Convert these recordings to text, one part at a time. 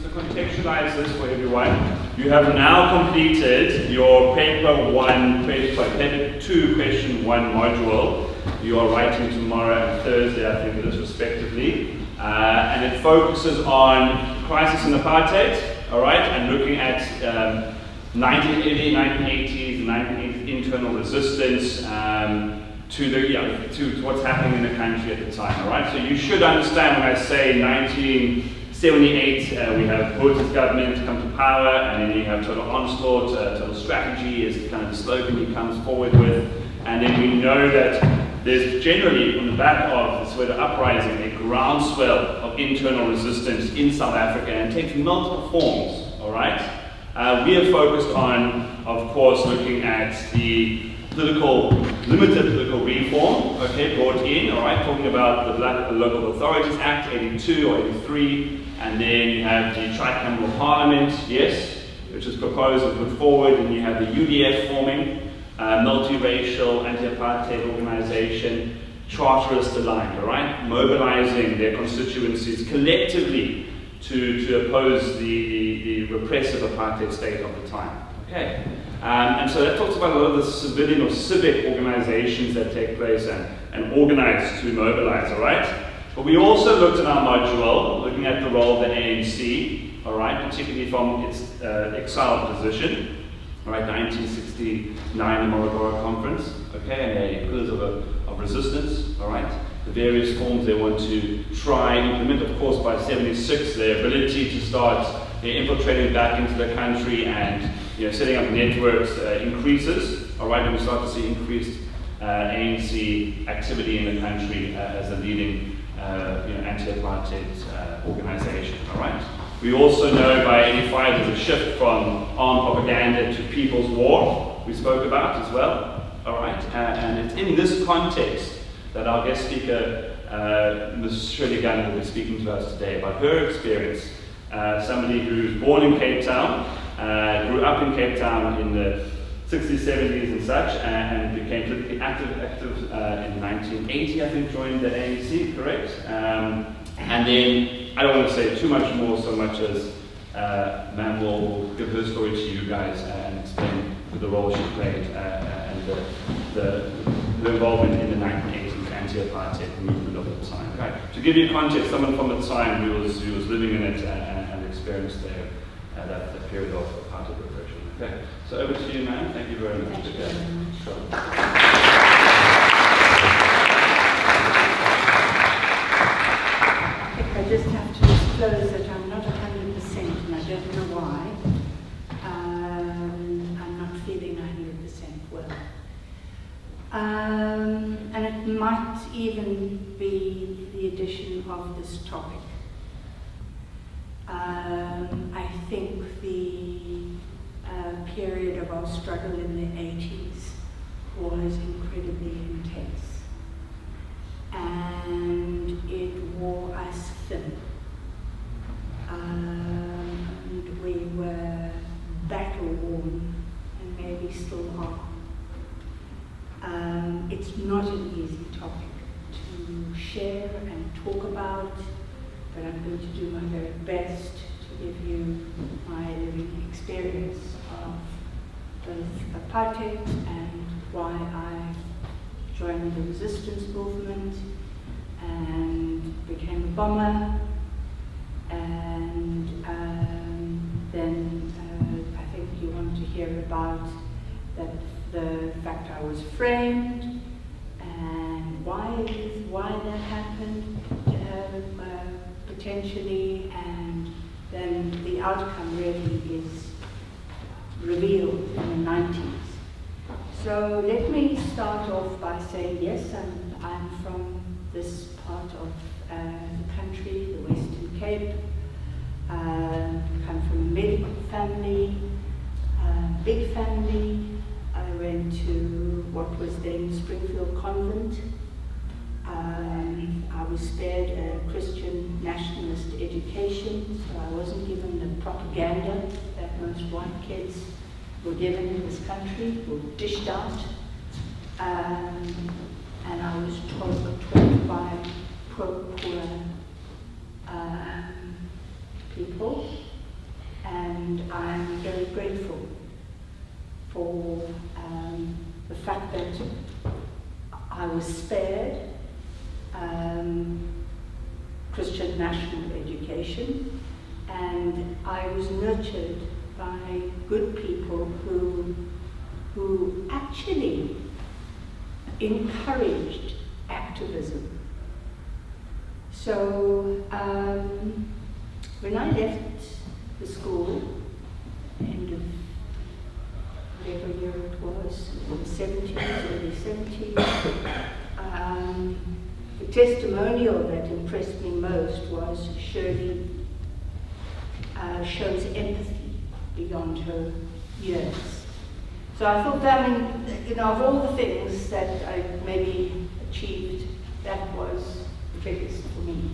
to contextualize this for everyone, you have now completed your paper 2 question 1 module. You are writing tomorrow and Thursday, I think it is, respectively. And it focuses on crisis and apartheid, all right, and looking at 1980s, 1980s internal resistance to what's happening in the country at the time, all right? So you should understand when I say 1978, we have Botha's government come to power, and then you have total onslaught, total strategy is kind of the slogan he comes forward with, and then we know that there's generally, on the back of the Soweto uprising, a groundswell of internal resistance in South Africa, and it takes multiple forms, all right? We have focused on, of course, looking at the limited political reform, okay, brought in, all right, talking about the Black Local Authorities Act, 82 or 83, and then you have the tricameral parliament, yes, which is proposed and put forward, and you have the UDF forming, multiracial anti-apartheid organization, charterist aligned, all right, mobilizing their constituencies collectively to oppose the repressive apartheid state of the time, okay. And so that talks about a lot of the civilian or civic organizations that take place and organize to mobilize, all right? But we also looked in our module, looking at the role of the ANC, all right, particularly from its exiled position, all right, 1969, the Morogoro Conference, okay, and the pillars of resistance, all right? The various forms they want to try and implement, of course, by 76, their ability to start infiltrating back into the country and setting up networks increases, all right, and we start to see increased ANC activity in the country as a leading anti-apartheid organization, all right. We also know by 85 there's a shift from armed propaganda to people's war, we spoke about as well, all right, and it's in this context that our guest speaker, Ms. Shirley Gunn, will be speaking to us today about her experience. Somebody who's born in Cape Town, grew up in Cape Town in the 60s, 70s and such, and became politically active in 1980, I think, joined the ANC, correct? And then, I don't want to say too much more, so much as Ma'am will give her story to you guys and explain the role she played and the involvement in the 1980s anti-apartheid movement of the time. Okay? To give you context, someone from the time who was living in it and experienced there that period of apartheid repression. Okay, so over to you, ma'am. Thank you very much. Thank you very much. Sure. I just have to disclose that I'm not 100%, and I don't know why. I'm not feeling 100% well. And it might even be the addition of this topic. I think the period of our struggle in the 80s was incredibly intense. And it wore us thin. And we were battle-worn, and maybe still are. It's not an easy topic to share and talk about, but I'm going to do my very best to give you my living experience of both apartheid and why I joined the resistance movement and became a bomber, and then I think you want to hear about the fact I was framed and why that happened potentially, and then the outcome really is revealed in the 90s. So let me start off by saying, yes, I'm from this part of the country, the Western Cape. Come from a medical family, big family. I went to what was then Springfield Convent. I was spared a Christian nationalist education, so I wasn't given the propaganda that most white kids were given in this country, were dished out. And I was taught by poor people. and I'm very grateful for the fact that I was spared Christian national education, and I was nurtured by good people who actually encouraged activism. So when I left the school, end of whatever year it was, in the 70s, early 70s, the testimonial that impressed me most was Shirley shows empathy beyond her years. So I thought that, of all the things that I maybe achieved, that was the biggest for me.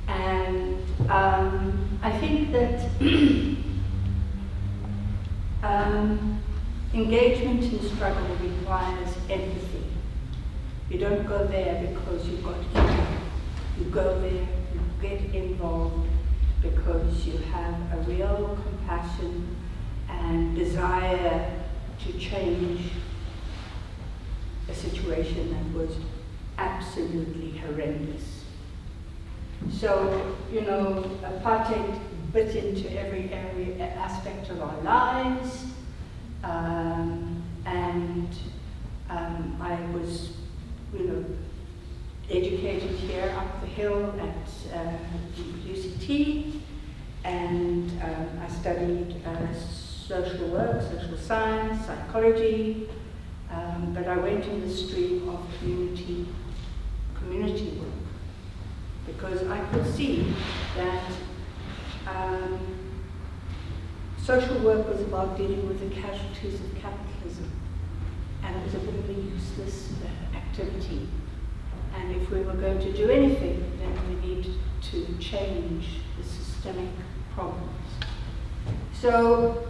And I think that engagement in struggle requires empathy. You don't go there because you've got ego. You go there, you get involved because you have a real compassion and desire to change a situation that was absolutely horrendous. So, apartheid bit into every aspect of our lives, and I was, educated here up the hill at UCT, and I studied social work, social science, psychology, but I went in the stream of community work because I could see that social work was about dealing with the casualties of capitalism, and it was a bit of a useless activity. And if we were going to do anything, then we needed to change the systemic problems. So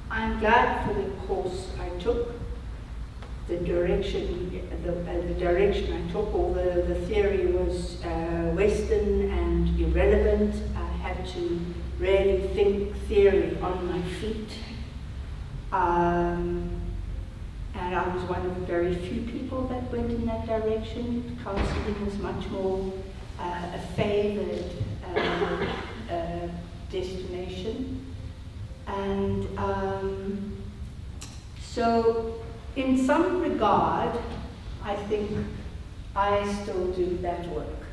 I'm glad for the course I took, the direction I took, although the theory was Western and irrelevant. I had to really think theory on my feet. And I was one of the very few people that went in that direction. Counseling was much more a favored destination. And so in some regard, I think I still do that work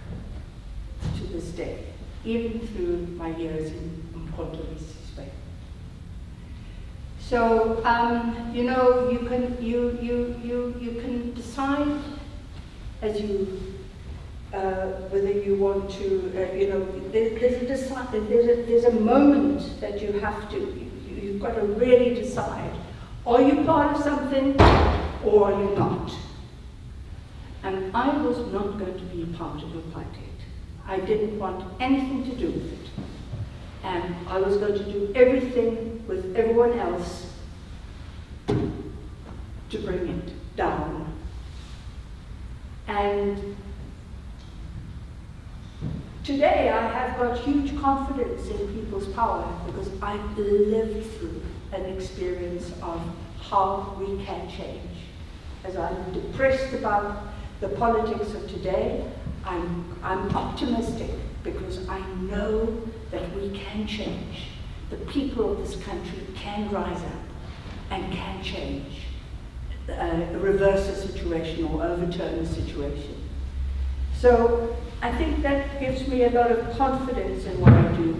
to this day, even through my years in Ponto Spain. So you can decide as you whether you want to there's a moment that you have to you've got to really decide: are you part of something or are you not? And I was not going to be a part of apartheid. I didn't want anything to do with it. And I was going to do everything with everyone else to bring it down. And today I have got huge confidence in people's power because I've lived through an experience of how we can change. As I'm depressed about the politics of today, I'm optimistic because I know that we can change. The people of this country can rise up and can change, reverse a situation or overturn a situation. So I think that gives me a lot of confidence in what I do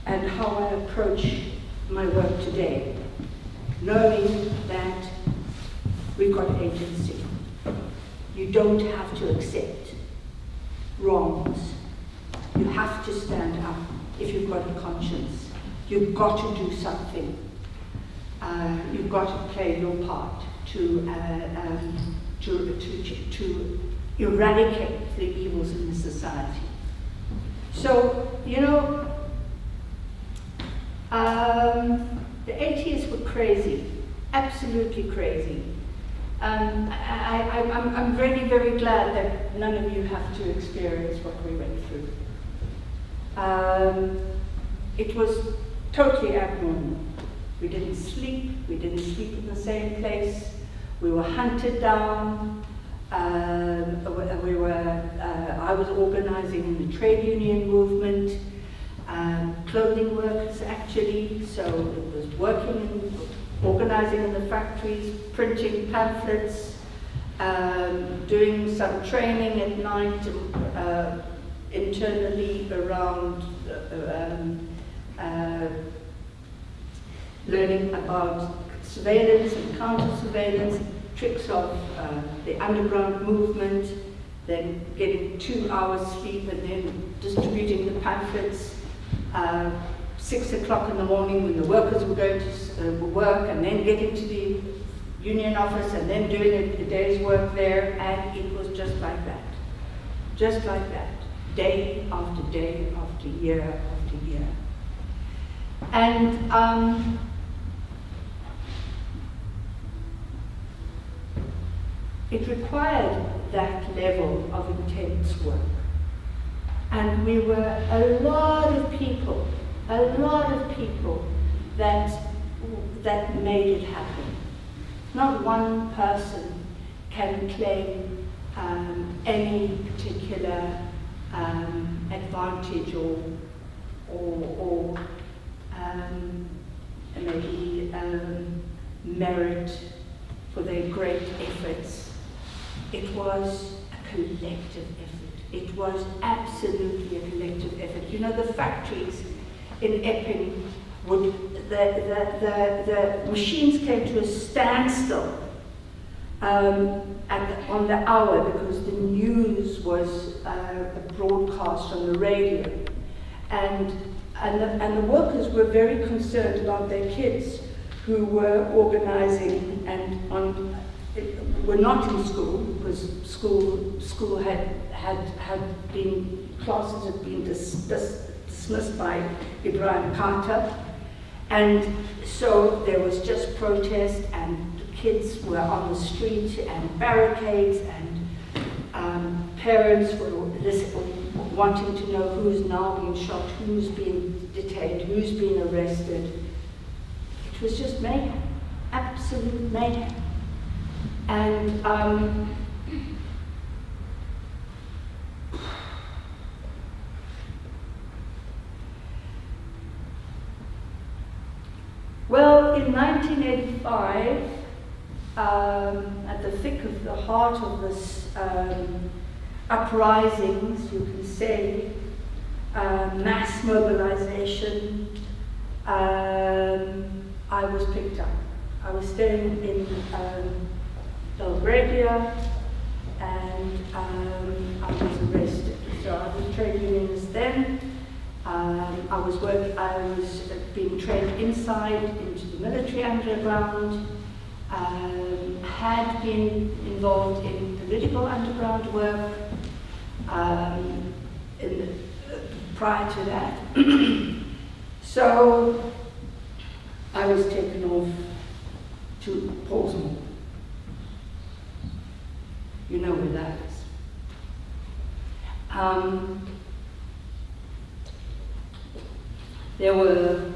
and how I approach my work today, knowing that we've got agency. You don't have to accept wrongs. You have to stand up if you've got a conscience. You've got to do something. You've got to play your part to eradicate the evils in the society. So, the 80s were crazy, absolutely crazy. I'm really very glad that none of you have to experience what we went through. It was totally abnormal. We didn't sleep in the same place. We were hunted down. I was organizing in the trade union movement, clothing workers actually, so it was working and organizing in the factories, printing pamphlets, doing some training at night internally around learning about surveillance and counter-surveillance, tricks of the underground movement, then getting 2 hours sleep and then distributing the pamphlets. 6 o'clock in the morning when the workers were going to work, and then getting to the union office and then doing a day's work there, and it was just like that. Just like that. Day after day after year after year. And it required that level of intense work. And we were a lot of people that made it happen. Not one person can claim any particular advantage or maybe merit for their great efforts. It was a collective effort. It was absolutely a collective effort. You know, the factories in Epping the machines came to a standstill on the hour because the news was broadcast on the radio, and the workers were very concerned about their kids who were organizing and were not in school because school had been, classes had been dismissed by Ibrahim Carter, and so there was just protest, and the kids were on the street and barricades, and parents were wanting to know who's now being shot, who's being detained, who's being arrested. It was just mayhem, absolute mayhem. And well, in 1985, at the thick of the heart of this uprisings, you can say, mass mobilization, I was picked up. I was staying in Belgravia, and I was arrested. So I was trade unionist then. I was being trained inside into the military underground. Had been involved in political underground work prior to that. So I was taken off to Portsmouth. You know where that is. There were,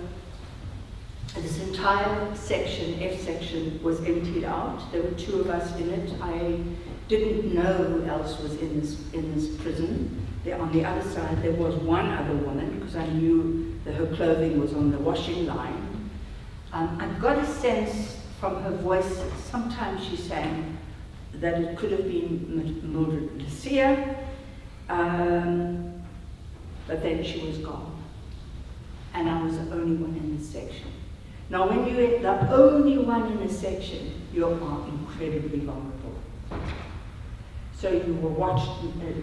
this entire section, F section, was emptied out. There were 2 of us in it. I didn't know who else was in this prison. On the other side, there was one other woman, because I knew that her clothing was on the washing line. I got a sense from her voice, sometimes she sang, that it could have been Mildred Lucia, but then she was gone. And I was the only one in the section. Now, when you're the only one in a section, you are incredibly vulnerable. So you were watched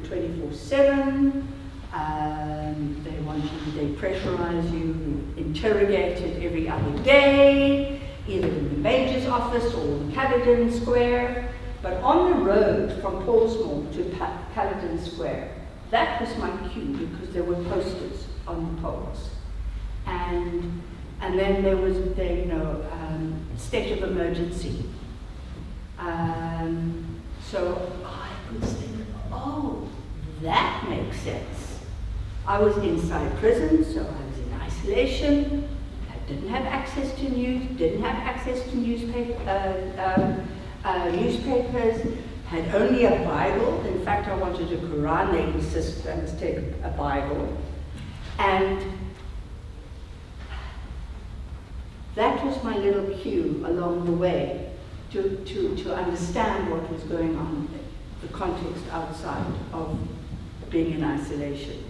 24/7. They pressurize you, interrogated every other day, either in the major's office or in Caledon Square. But on the road from Portsmouth to Caledon Square, that was my cue, because there were posters on the poles. And then there was state of emergency. So I could think, oh, that makes sense. I was inside prison, so I was in isolation. I didn't have access to news, didn't have access to newspapers, had only a Bible. In fact, I wanted a Quran. They insisted I must take a Bible. And that was my little cue along the way to understand what was going on, the context outside of being in isolation.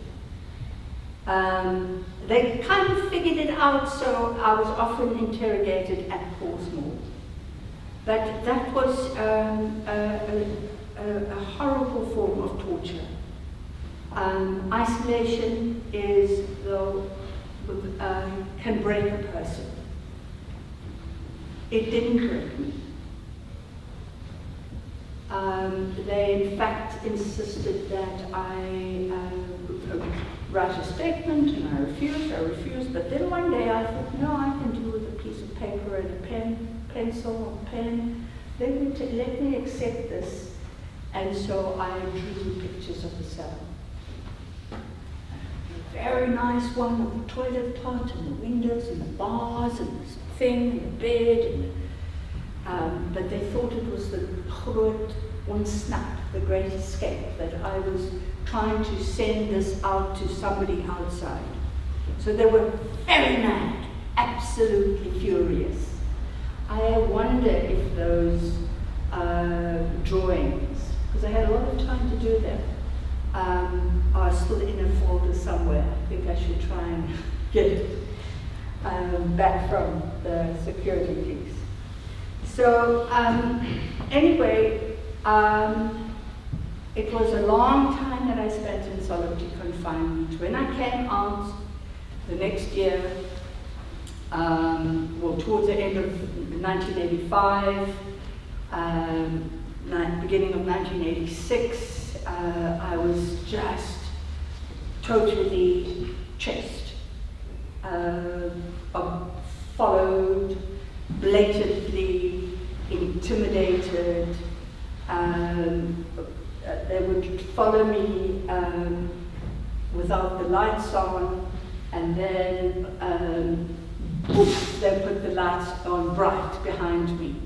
They kind of figured it out, so I was often interrogated at Portsmouth. But that was a horrible form of torture. Isolation is, though, can break a person. It didn't break me. They, in fact, insisted that I write a statement, and I refused, but then one day I thought, no, I can do with a piece of paper and a pencil or pen. Let me accept this. And so I drew pictures of the cell. A very nice one of the toilet part and the windows and the bars and the thing and the bed. But they thought it was the groot ontsnap, the great escape, that I was trying to send this out to somebody outside. So they were very mad, absolutely furious. I wonder if those drawings, because I had a lot of time to do them, are still in a folder somewhere. I think I should try and get it back from the security police. So anyway, it was a long time that I spent in solitary confinement. When I came out the next year, towards the end of 1985, beginning of 1986, I was just totally chased, followed, blatantly intimidated. They would follow me without the lights on, and then they put the lights on bright behind me.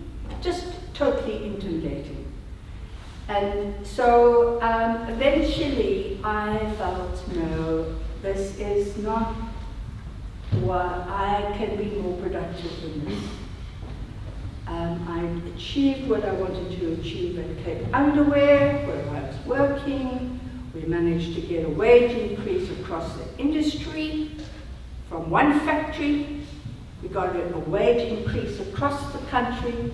Just totally intimidating. And so eventually I felt, no, this is not what I can be more productive than this. I achieved what I wanted to achieve at Cape Underwear, where I was working. We managed to get a wage increase across the industry. From one factory, we got a wage increase across the country.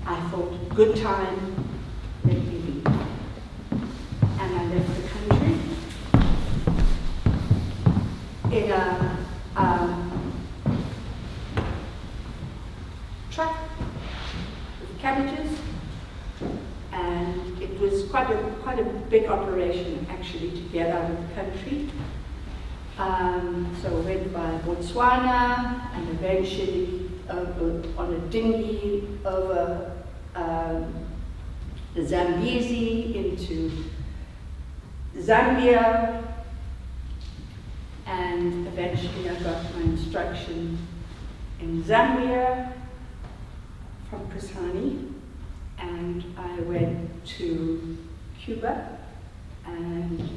I thought, good time, let me leave. And I left the country in a truck with cabbages, and it was quite a big operation actually to get out of the country. So I went by Botswana and eventually on a dinghy over the Zambezi into Zambia, and eventually I got my instruction in Zambia from Kasani, and I went to Cuba and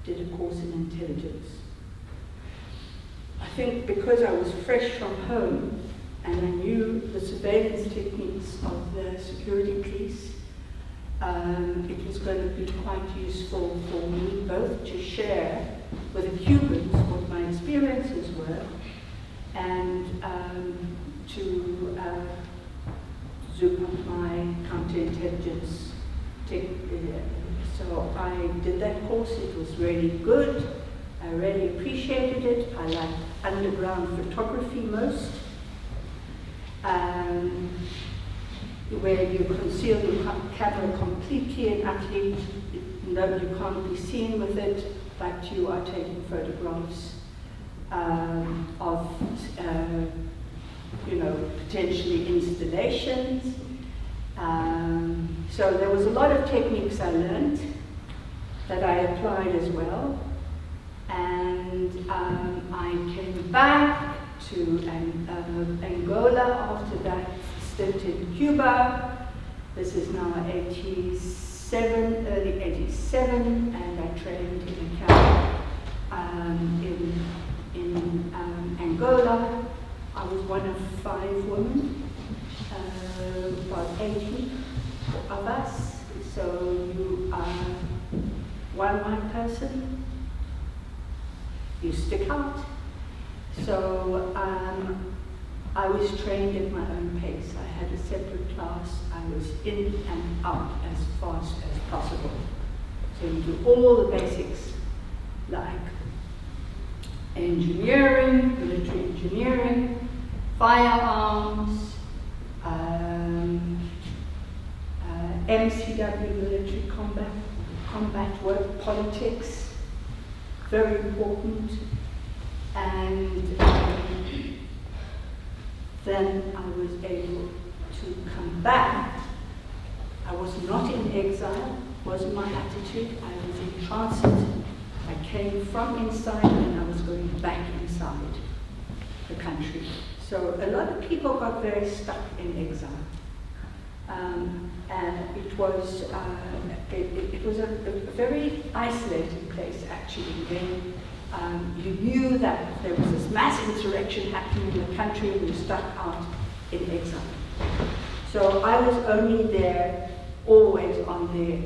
did a course in intelligence. I think because I was fresh from home and I knew the surveillance techniques of the security police, it was going to be quite useful for me both to share with the Cubans what my experiences were and to zoom up my counterintelligence technique. So I did that course. It was really good. I really appreciated it. I liked underground photography most, where you conceal your camera completely and utterly. No, you can't be seen with it, but you are taking photographs of, potentially installations. So there was a lot of techniques I learned that I applied as well. And I came back to Angola after that stint in Cuba. This is now 87, early 87, and I trained in a camp in Angola. I was one of 5 women, about 80 of us. So you are one white person, you stick out. So I was trained at my own pace. I had a separate class. I was in and out as fast as possible. So you do all the basics, like engineering, military engineering, firearms, MCW, military combat work, politics, very important. And then I was able to come back. I was not in exile, wasn't my attitude. I was in transit. I came from inside and I was going back inside the country. So a lot of people got very stuck in exile. And it was a very isolated place, actually, when you knew that there was this mass insurrection happening in the country and you stuck out in exile. So I was only there, always on the,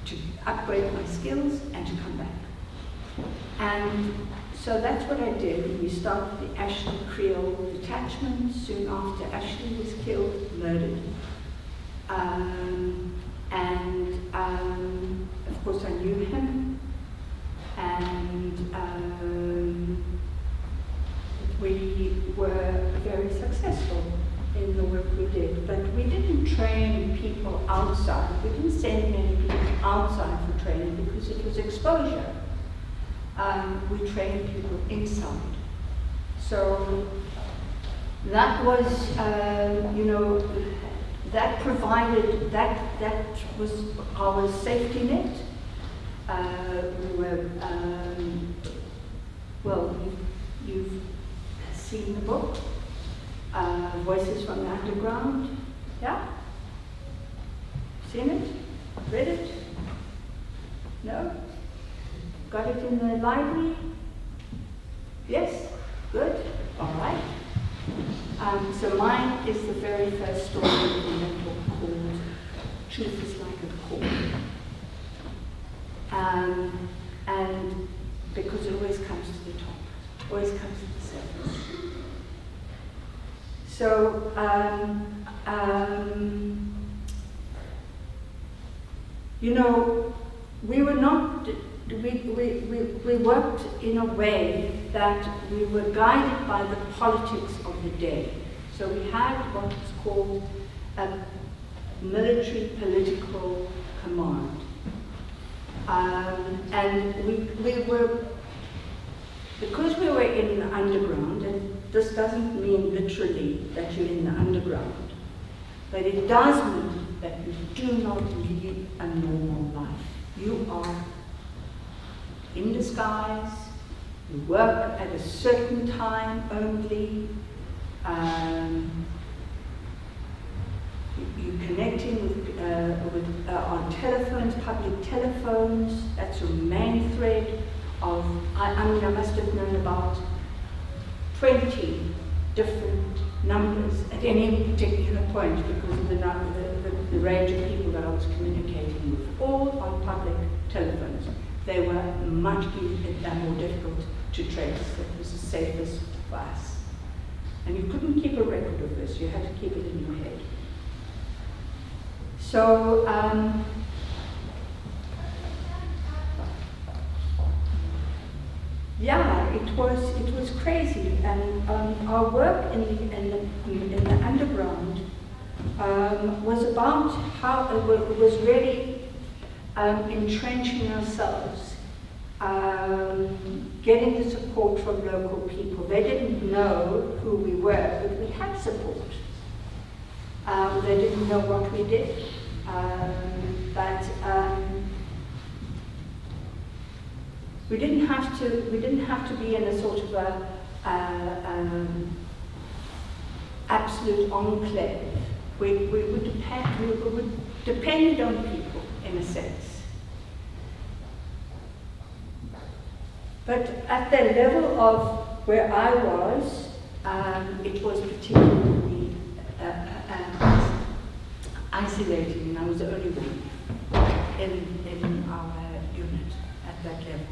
to upgrade my skills and to come back. And so that's what I did. We started the Ashley Creole detachment. Soon after Ashley was killed, murdered. Of course I knew him. And we were very successful in the work we did. But we didn't train people outside. We didn't send many people outside for training because it was exposure. We trained people inside. So that was, that provided, that was our safety net. We were, well, you've seen the book, Voices from the Underground, yeah? Seen it? Read it? No? Got it in the library? Yes? Good? All right. So mine is the very first story in the book called Truth is Like a Call. And because it always comes to the top, always comes to the surface. So, we were not, we worked in a way that we were guided by the politics of the day. So we had what was called a military political command. And we were, because we were in the underground, and this doesn't mean literally that you're in the underground, but it does mean that you do not lead a normal life. You are in disguise, you work at a certain time only, you're connecting with on telephones, public telephones. That's your main thread of, I must have known about 20 different numbers at any particular point because of the range of people that I was communicating with, all on public telephones. They were much more difficult to trace. It was the safest for us. And you couldn't keep a record of this, you had to keep it in your head. So, yeah, it was crazy, and our work in the underground was about how it was really entrenching ourselves, getting the support from local people. They didn't know who we were, but we had support. They didn't know what we did, but We didn't have to be in a sort of absolute enclave. We were dependent on people in a sense. But at the level of where I was, it was particularly isolating, and I was the only one in our unit at that level.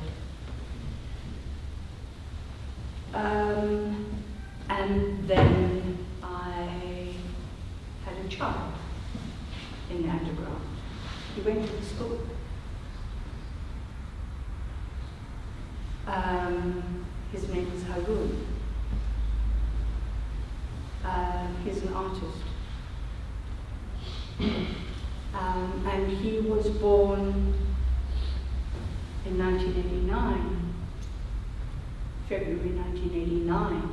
And then I had a child in the underground. He went to the school. His name was Harun. He's an artist. And he was born in 1989, February 1989,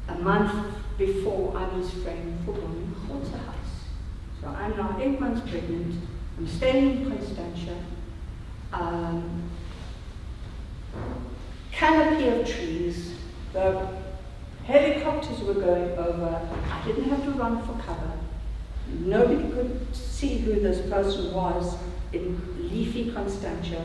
a month before I was framed for bombing Grote Huis. So I'm now 8 months pregnant, I'm staying in Constantia, canopy of trees, the helicopters were going over, I didn't have to run for cover. Nobody could see who this person was in leafy Constantia.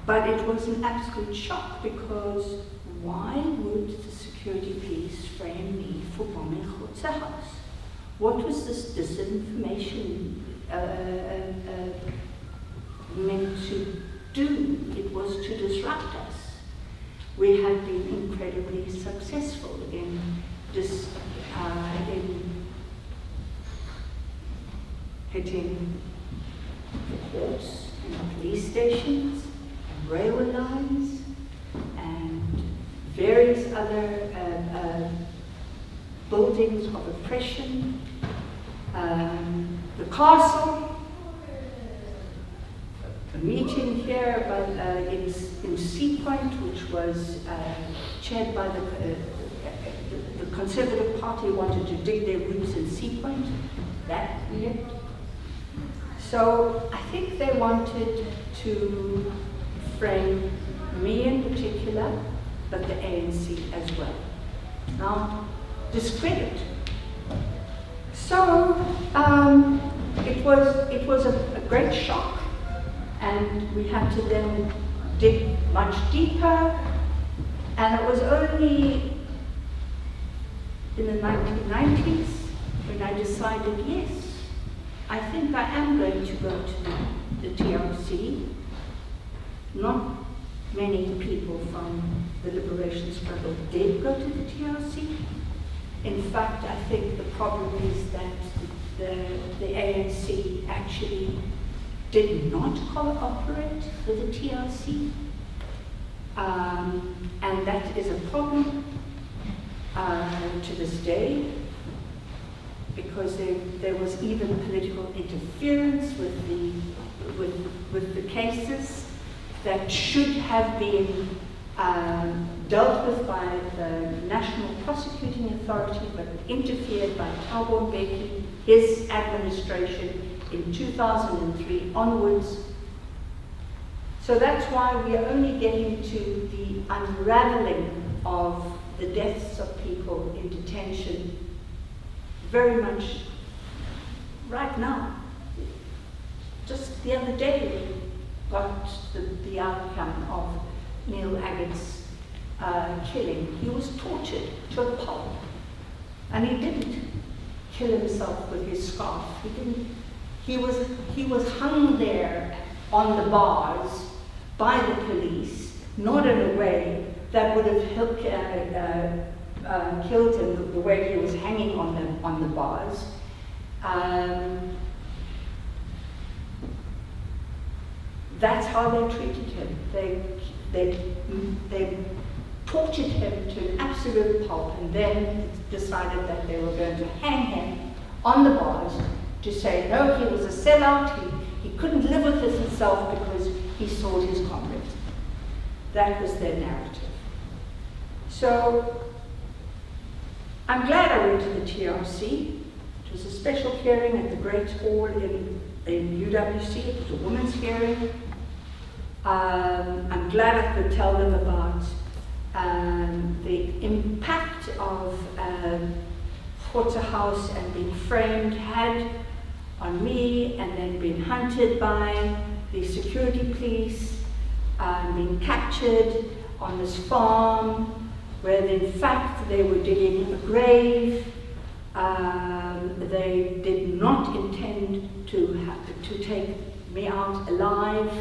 But it was an absolute shock, because why would the security police frame me for bombing Grote Huis? What was this disinformation meant to do? It was to disrupt us. We had been incredibly successful in hitting the courts and police stations, and railway lines, and various other buildings of oppression, the castle, a meeting here in Sea Point, which was chaired by the Conservative Party, wanted to dig their roots in Sea Point. That lit. So I think they wanted to frame me in particular, but the ANC as well. Now, discredit. So it was a great shock, and we had to then dig much deeper, and it was only in the 1990s when I decided, yes, I think I am going to go to the TRC. Not many people from the liberation struggle did go to the TRC. In fact, I think the problem is that the ANC actually did not cooperate with the TRC, and that is a problem to this day, because there was even political interference with the cases that should have been dealt with by the National Prosecuting Authority, but interfered by Thabo Mbeki, his administration in 2003 onwards. So that's why we are only getting to the unraveling of the deaths of people in detention very much right now. Just the other day we got the outcome of Neil Aggart's killing. He was tortured to a pulp, and he didn't kill himself with his scarf. He didn't. He was hung there on the bars by the police, not in a way that would have killed him the way he was hanging on the bars. That's how they treated him. They tortured him to an absolute pulp, and then decided that they were going to hang him on the bars to say, no, he was a sellout, he couldn't live with this himself because he sold his comrades. That was their narrative. So I'm glad I went to the TRC. It was a special hearing at the Great Hall in UWC. It was a women's hearing. I'm glad I could tell them about the impact of House and being framed had on me, and then being hunted by the security police, being captured on this farm where in fact they were digging a grave. They did not intend to take me out alive.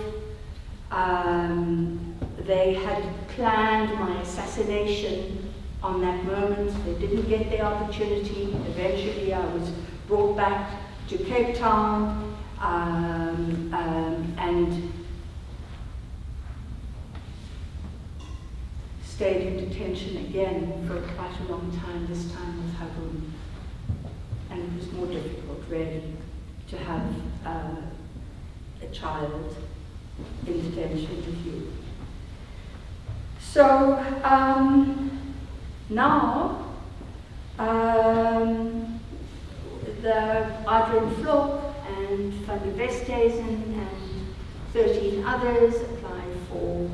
They had planned my assassination on that moment. They didn't get the opportunity. Eventually I was brought back to Cape Town and stayed in detention again for quite a long time, this time with Haroon. And it was more difficult, really, to have a child in detention with you. So now, the Adrian Vlok and Van der Westhuizen and 13 others applied for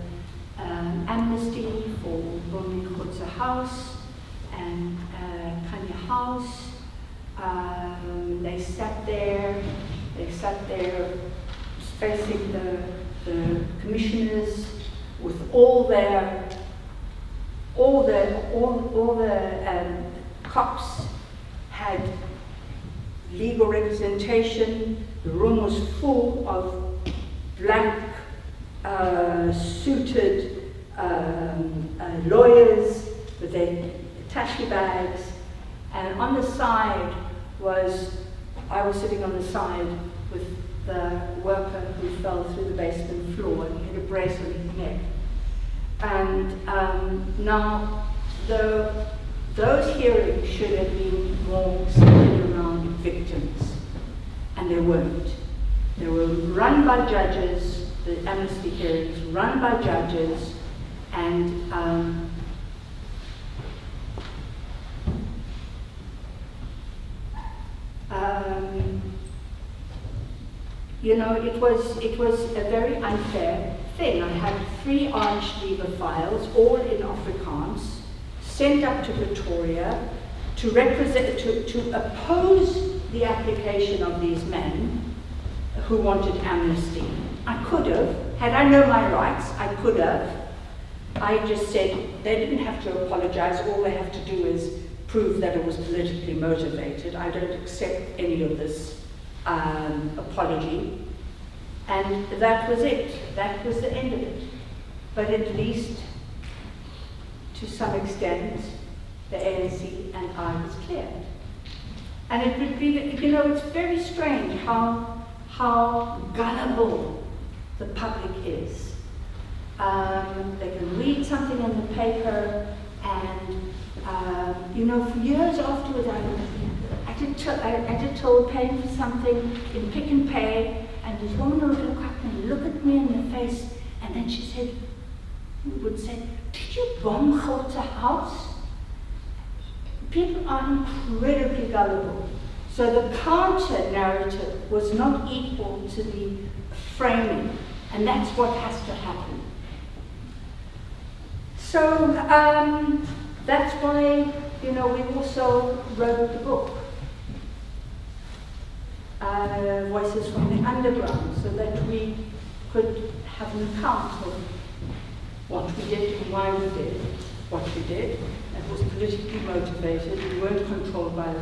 amnesty for Bonnie Khotse House and Kanye House. They sat there facing the commissioners with all the cops had legal representation. The room was full of black suited lawyers with their tashi bags, and on the side I was sitting on the side with the worker who fell through the basement floor, and he had a brace on his neck. And now those hearings should have been more centered around victims, and they weren't. They were run by judges, the amnesty hearings run by judges, and you know, it was a very unfair thing. I had 3 Archlever files, all in Afrikaans, sent up to Pretoria to oppose the application of these men who wanted amnesty. I could have, had I known my rights, I could have. I just said they didn't have to apologize. All they have to do is prove that it was politically motivated. I don't accept any of this apology. And that was it. That was the end of it. But at least, to some extent, the ANC and I was cleared. And it would be, you know, it's very strange how gullible the public is. They can read something in the paper, and you know, for years afterwards, I did toll paying for something in Pick and Pay, and this woman would look up and look at me in the face, and then she would say, "Did you bomb Khotse House?" People are incredibly gullible. So the counter narrative was not equal to the framing, and that's what has to happen. So that's why, you know, we also wrote the book, Voices from the Underground, so that we could have an account of what we did and why we did what we did. It was politically motivated. We weren't controlled by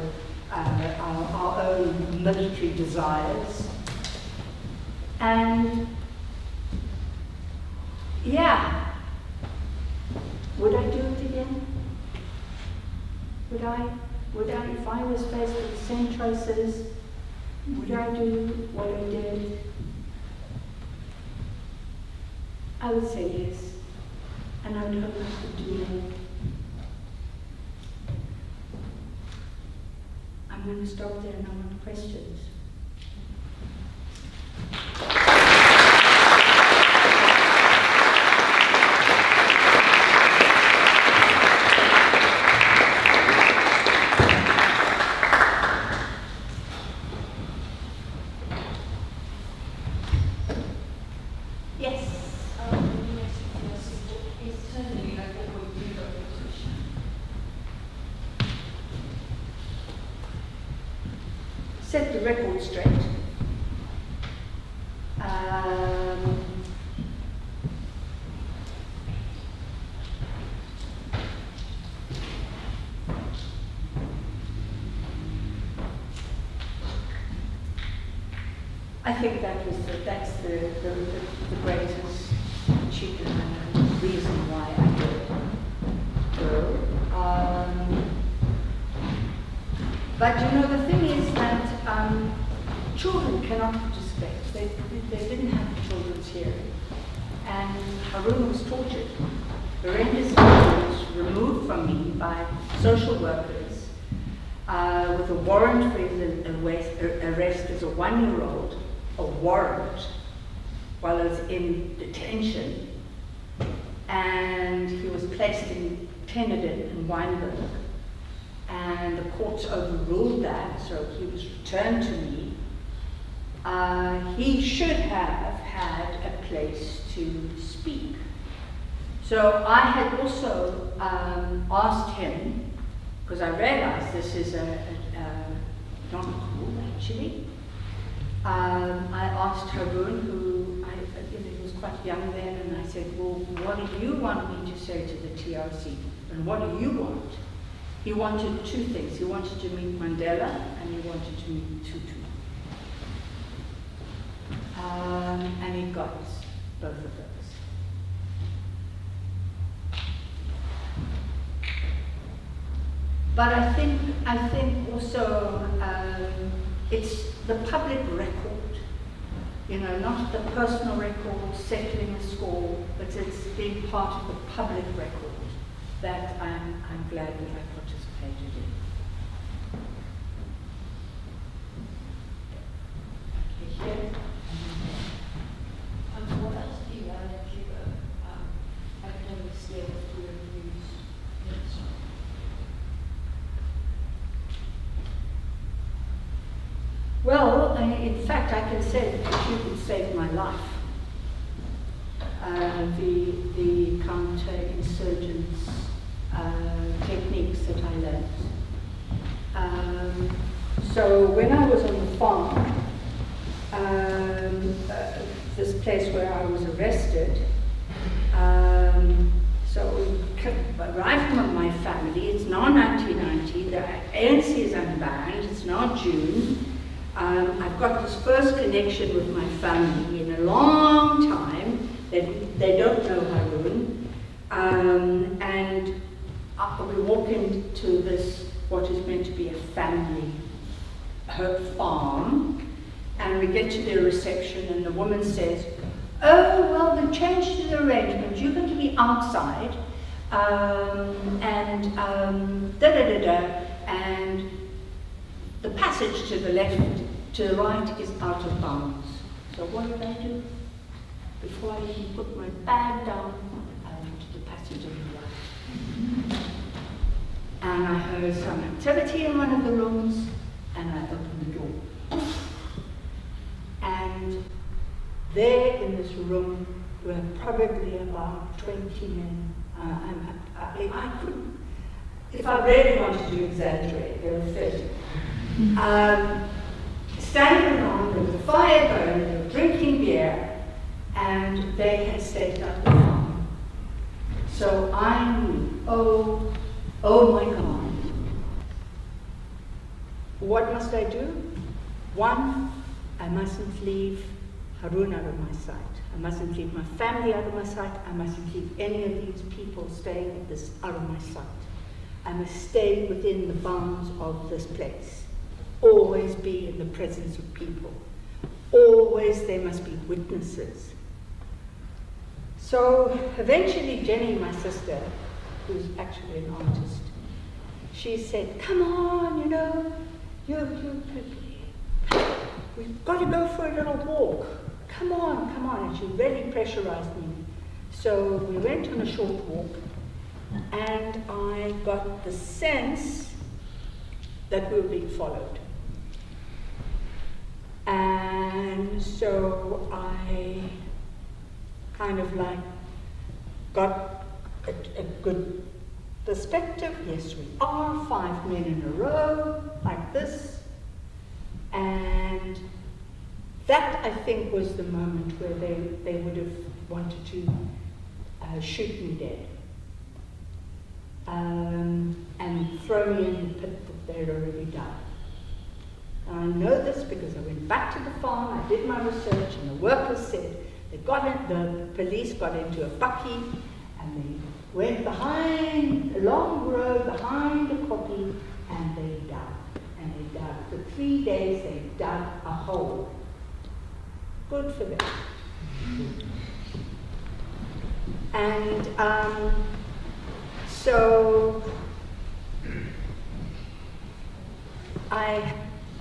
our own military desires. And yeah, would I do it again? Would I, if I was faced with the same choices, would I do what I did? I would say yes, and I would hope I could do more. I'm going to stop there and I want questions. set the record straight. I think that's the greatest achievement and the reason why I did it. But you know, the thing is that children cannot participate. They didn't have children's hearing. And Harun was tortured. Horrendous was removed from me by social workers with a warrant for his arrest as a 1-year-old, a warrant, while I was in detention. And he was placed in Tenerife and Weinberg. And the courts overruled that, so he was returned to me. He should have had a place to speak. So I had also asked him, because I realized this is not cool actually. I asked Harun, who he was quite young then, and I said, well, what do you want me to say to the TRC? And what do you want? He wanted two things. He wanted to meet Mandela and he wanted to meet Tutu. And he got both of those. But I think also it's the public record, you know, not the personal record, settling a score, but it's being part of the public record that I'm glad that I participated in. Okay, here. What else do you learn if you were academic skills to use? Well, in fact, I can say that you could save my life. The counter-insurgents techniques that I learned. So when I was on the farm, this place where I was arrested, so arrived from my family, it's now 1990, the ANC is unbanned, it's now June. I've got this first connection with my family in a long time. They don't know Harun. And we walk into this, what is meant to be a family, her farm, and we get to the reception and the woman says, oh, well, they've changed the arrangement. You're going to be outside, and and the passage to the left, to the right is out of bounds. So what did I do? Before I even put my bag down, I went to the passage on the right. And I heard some activity in one of the rooms, and I opened the door. And there in this room were probably about 20 men. I couldn't, if I really wanted to exaggerate, there were 30. Standing around with the fire going, they were drinking beer, and they had staked out the farm. So I knew, oh my God. What must I do? One, I mustn't leave Harun out of my sight. I mustn't leave my family out of my sight. I mustn't leave any of these people staying at this out of my sight. I must stay within the bounds of this place. Always be in the presence of people. Always there must be witnesses. So eventually Jenny, my sister, who's actually an artist, she said, come on, you know, we've got to go for a little walk. Come on. And she really pressurized me. So we went on a short walk, and I got the sense that we were being followed. And so I kind of like got a good perspective. Yes, we are 5 men in a row, like this. And that, I think, was the moment where they would have wanted to shoot me dead. And throw me in the pit that they'd already done. And I know this because I went back to the farm, I did my research, and the workers said the police got into a bucky, and they went behind, a long row behind the copy, and they dug. And they dug. For 3 days they dug a hole. Good for them. And so I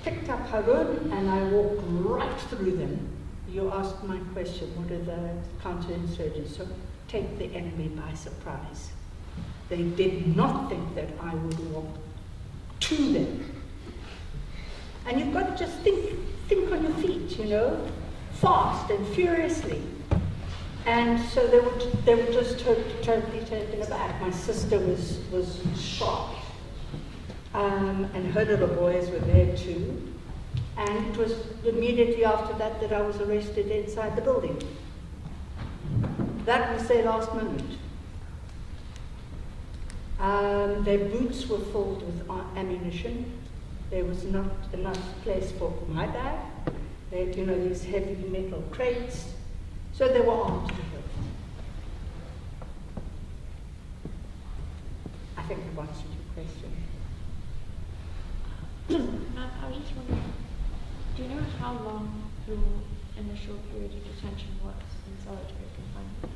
picked up Harun and I walked right through them. You asked my question, what are the counterinsurgents? So take the enemy by surprise. They did not think that I would walk to them. And you've got to just think on your feet, you know, fast and furiously. And so they were just totally taken aback. My sister was shocked. And her little boys were there too. And it was immediately after that that I was arrested inside the building. That was their last moment. Their boots were filled with ammunition. There was not enough place for my bag. They had, you know, these heavy metal crates. So they were armed to the hilt. I think I've answered your question. I was just wondering, do you know how long your initial period of detention was in solitary confinement?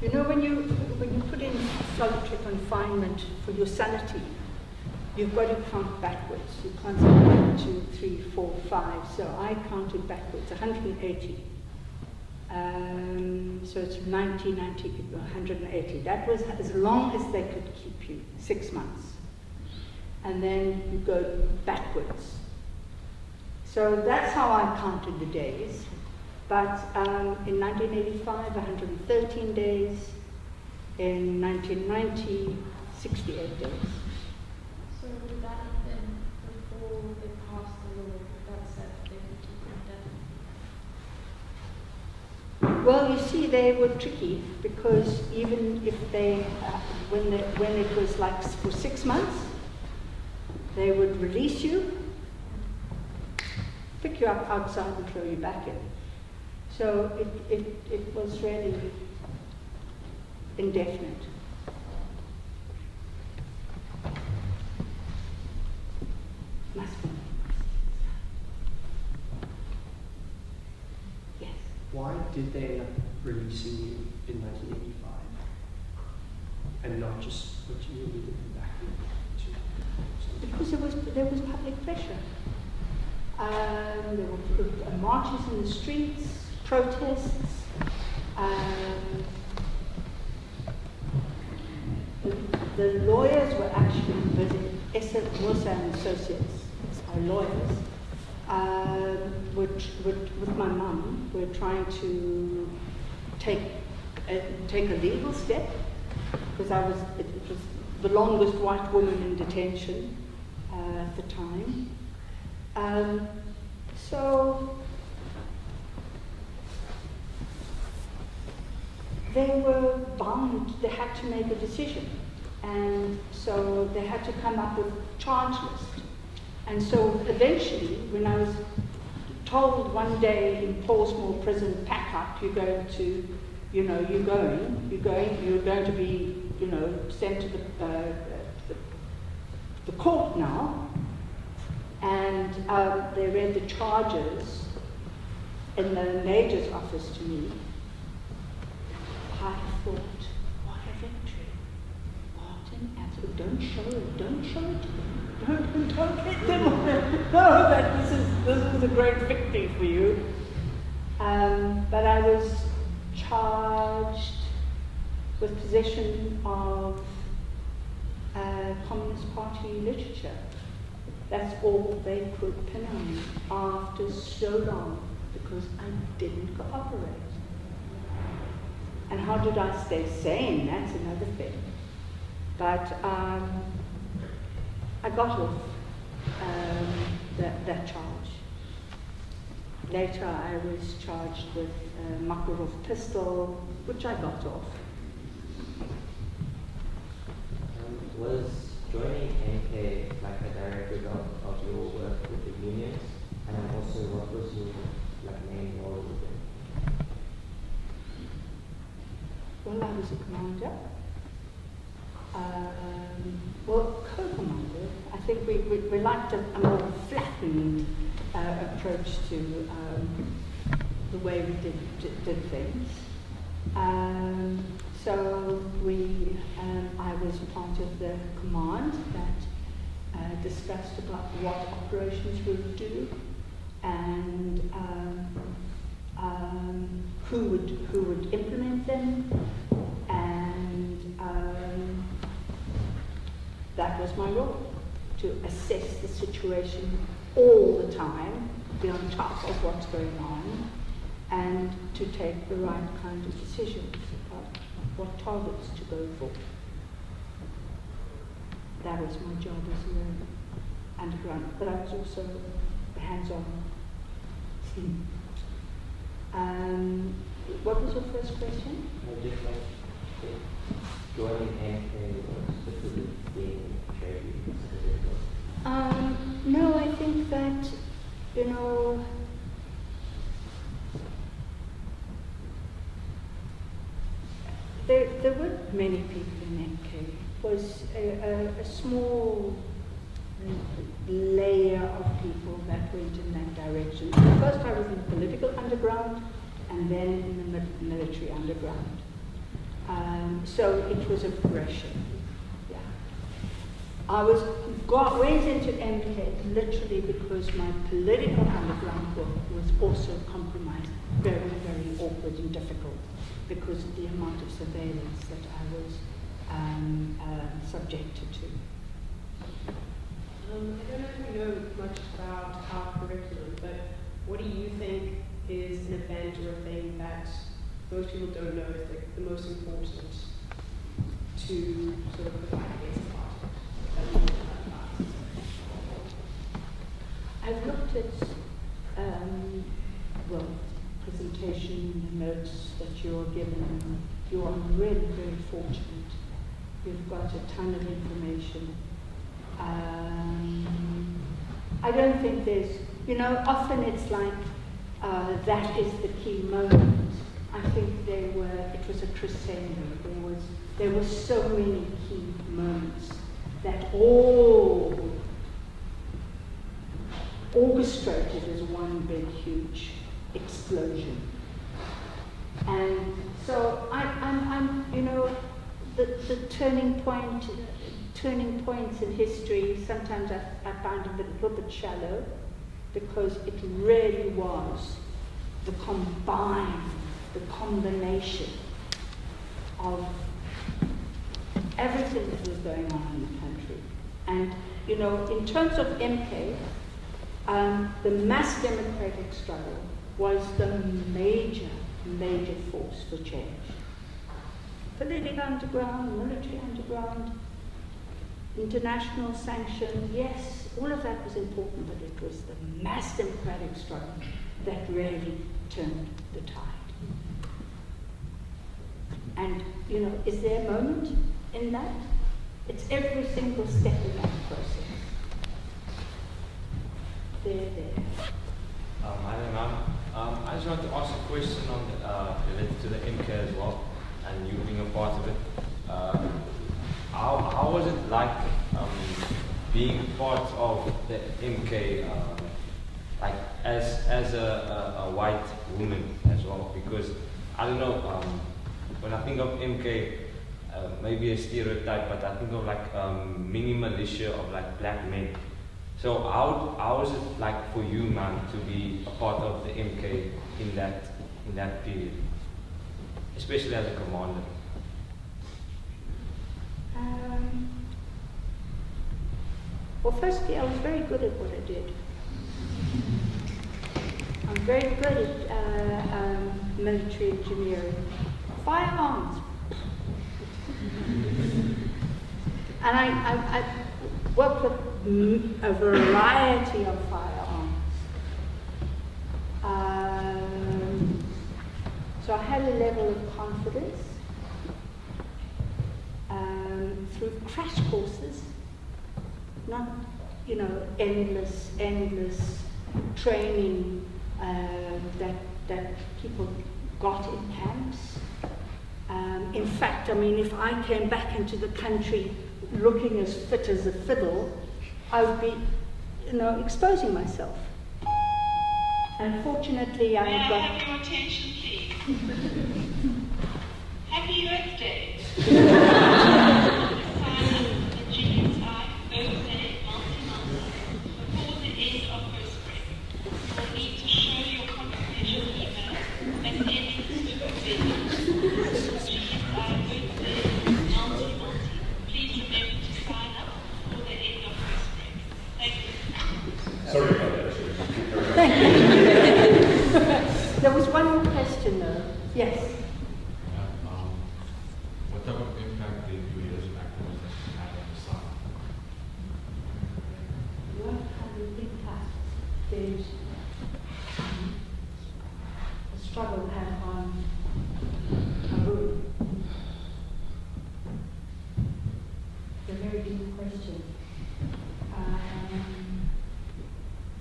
You know, when you put in solitary confinement for your sanity, you've got to count backwards. You can't say 1, 2, 3, 4, 5. So I counted backwards, 180. So it's 90, 180. That was as long as they could keep you, 6 months. And then you go backwards. So that's how I counted the days. But in 1985, 113 days. In 1990, 68 days. So would that have been before they passed the law that said they could keep you indefinitely? Well, you see, they were tricky because even if they, when it was like for 6 months, they would release you, pick you up outside and throw you back in. So it was really indefinite. Must be. Yes. Why did they end up releasing you in 1985 and not just put you immediately back in? Because there was public pressure. There were marches in the streets, protests. The lawyers were actually busy. Esther Musa and Associates, our lawyers, with my mum, were trying to take a legal step because it was the longest white woman in detention at the time. So they were bound, they had to make a decision. And so they had to come up with a charge list. And so eventually, when I was told one day in Portsmouth prison, pack up, you're going to, you know, you're going to be, you know, sent to the court now. And they read the charges in the major's office to me. I thought, what a victory. What an absolute, don't show it to them. Don't let them know that this is a great victory for you. But I was charged with possession of Communist Party literature. That's all they could pin on me after so long, because I didn't cooperate. And how did I stay sane? That's another thing. But I got off. that charge. Later, I was charged with Makarov pistol, which I got off. Was joining MK like a direct result of your work with the unions? And also, what was your main role with them? Well, I was a commander. Well, co-commander. I think we liked a more flattened approach to the way we did things. So I was part of the command that discussed about what operations we would do and who would implement them, and that was my role, to assess the situation all the time, be on top of what's going on, and to take the right kind of decisions about what targets to go for. That was my job as an underground, but I was also hands-on. What was your first question? I just like joining MK was specifically being Shirley. No, I think that, there weren't many people in MK. It was a small layer of people that went in that direction. First I was in the political underground, and then in the military underground. So it was a progression. Yeah. I went into MK literally because my political underground work was also compromised, very, very awkward and difficult because of the amount of surveillance that I was subjected to. I don't know if you know much about our curriculum, but what do you think is an event or a thing that most people don't know is the most important to sort of provide against part? I've looked at, presentation notes that you're given. You are really very fortunate. You've got a ton of information. I don't think there's, often it's like that is the key moment. I think it was a crescendo. There were so many key moments that all orchestrated as one big, huge explosion. And so I'm the turning points in history, sometimes I find a little bit shallow, because it really was the combination of everything that was going on in the country. And, in terms of MK, the mass democratic struggle was the major force for change. Political underground, military underground, international sanction, yes, all of that was important, but it was the mass democratic struggle that really turned the tide. And, is there a moment in that? It's every single step in that process. There. I don't know. I just want to ask a question on related to the MK as well, and you being a part of it. How was it like being part of the MK, like as a white woman as well? Because I don't know, when I think of MK, maybe a stereotype, but I think of like mini militia of like black men. So how was it like for you, man, to be a part of the MK in that period, especially as a commander? Well, firstly, I was very good at what I did. I'm very good at military engineering. Firearms. And I worked with a variety of firearms. borders, through crash courses, not, endless training that people got in camps. In fact, if I came back into the country looking as fit as a fiddle, I would be, exposing myself. Unfortunately, I May I got... have your attention, please? Happy Earth Day. Sign up the GSI Birthday Multi-Multi before the end of first break. You will need to show your confirmation email and edit to the venue. GSI Birthday Multi-Multi. Please remember to sign up before the end of first break. Thank you. Sorry about that. Thank you. There was one more question though. Yes. What type of impact did your years of activism have on the South? What kind of impact did the struggle have on Abu? It's a very deep question.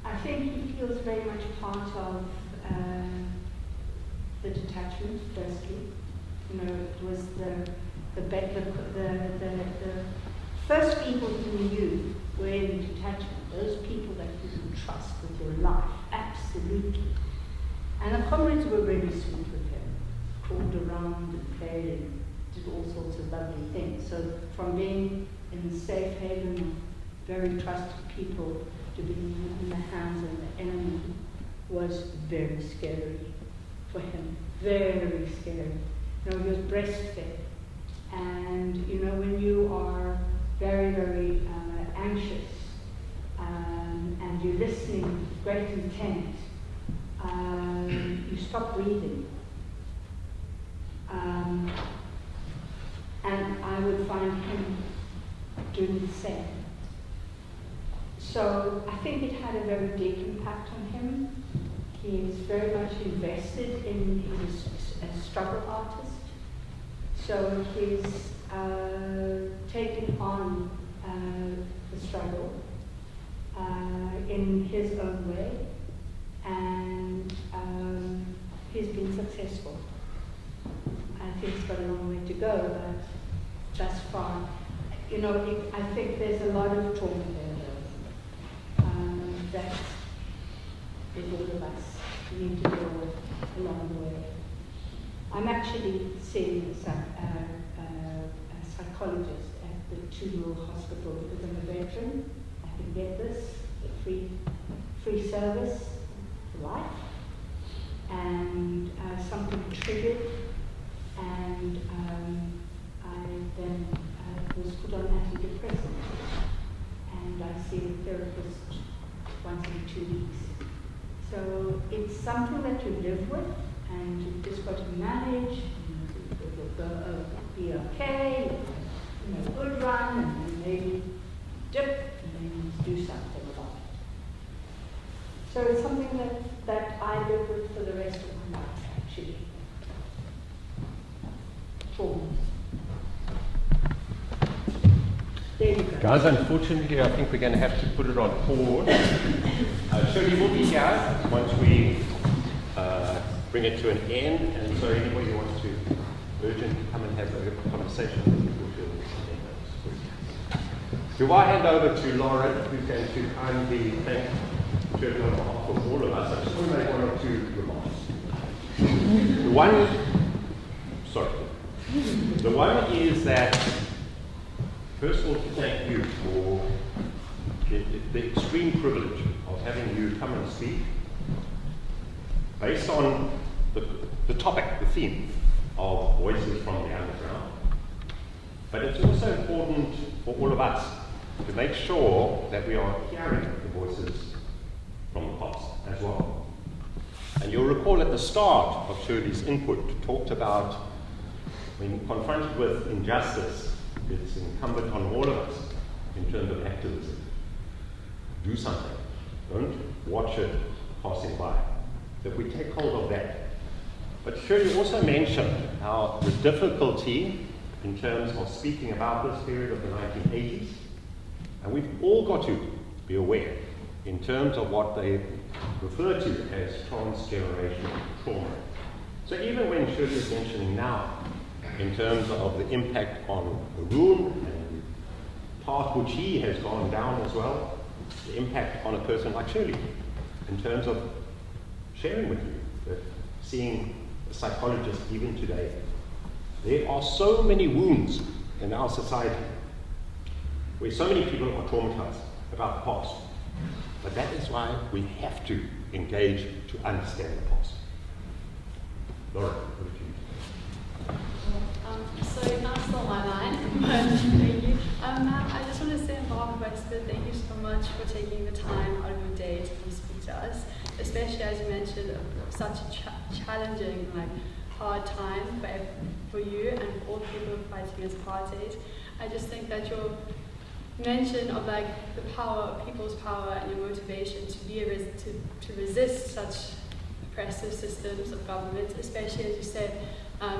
I think he feels very much part of the detachment, firstly. It was the first people you knew were in the detachment, those people that you could trust with your life, absolutely. And the comrades were really sweet with him, crawled around and played and did all sorts of lovely things. So from being in the safe haven of very trusted people to being in the hands of the enemy was very scary for him, very scary. He was breastfed, and when you are very, very anxious and you're listening with great intent, you stop breathing. And I would find him doing the same. So I think it had a very deep impact on him. He is very much invested in his a struggle artist. So he's taken on the struggle in his own way, and he's been successful. I think he's got a long way to go, but thus far, I think there's a lot of trauma there, though, that all of us need to deal with along the way. I'm actually seeing a psychologist at the 2 Mill Hospital because I'm a veteran. I can get this, free service for life, and something triggered, and I then was put on antidepressants, and I see a therapist once in 2 weeks. So it's something that you live with, and you've just got to manage. It'll be okay, good run, and then maybe dip, and then do something about it. So it's something that I live with for the rest of my life, actually. Trauma. There you go. Guys, unfortunately, I think we're going to have to put it on pause. Shirley will be here once we bring it to an end, and so anybody who wants to urgently come and have a conversation with you, do I hand over to Lauren, who's going to kindly thank Shirley on behalf of all of us? I just want to make 1 or 2 remarks. The one is that, first of all, to thank you for the extreme privilege of having you come and speak based on the topic, the theme of Voices from the Underground. But it's also important for all of us to make sure that we are hearing the voices from the past as well. And you'll recall at the start of Shirley's input, talked about when confronted with injustice, it's incumbent on all of us in terms of activism. Do something. Don't watch it passing by. That we take hold of that. But Shirley also mentioned Now, the difficulty in terms of speaking about this period of the 1980s, and we've all got to be aware in terms of what they refer to as transgenerational trauma. So even when Shirley is mentioning now, in terms of the impact on the room and the path which he has gone down as well, the impact on a person like Shirley, in terms of sharing with you, that seeing a psychologist even today, there are so many wounds in our society where so many people are traumatized about the past. But that is why we have to engage to understand the past. Laura, over to you. So that's not my line, but thank you. Matt, I just want to say on behalf of Westford, thank you so much for taking the time out of your day to come speak to us, especially as you mentioned, such a challenging, hard time for you and for all the people fighting against apartheid. I just think that your mention of the power of people's power and your motivation to resist such oppressive systems of government, especially as you said,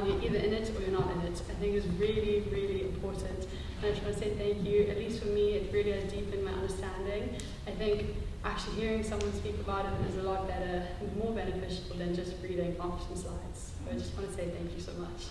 you're either in it or you're not in it, I think is really, really important. And I just want to say thank you. At least for me, it really has deepened my understanding. I think actually hearing someone speak about it is a lot better and more beneficial than just reading off some slides. So I just want to say thank you so much.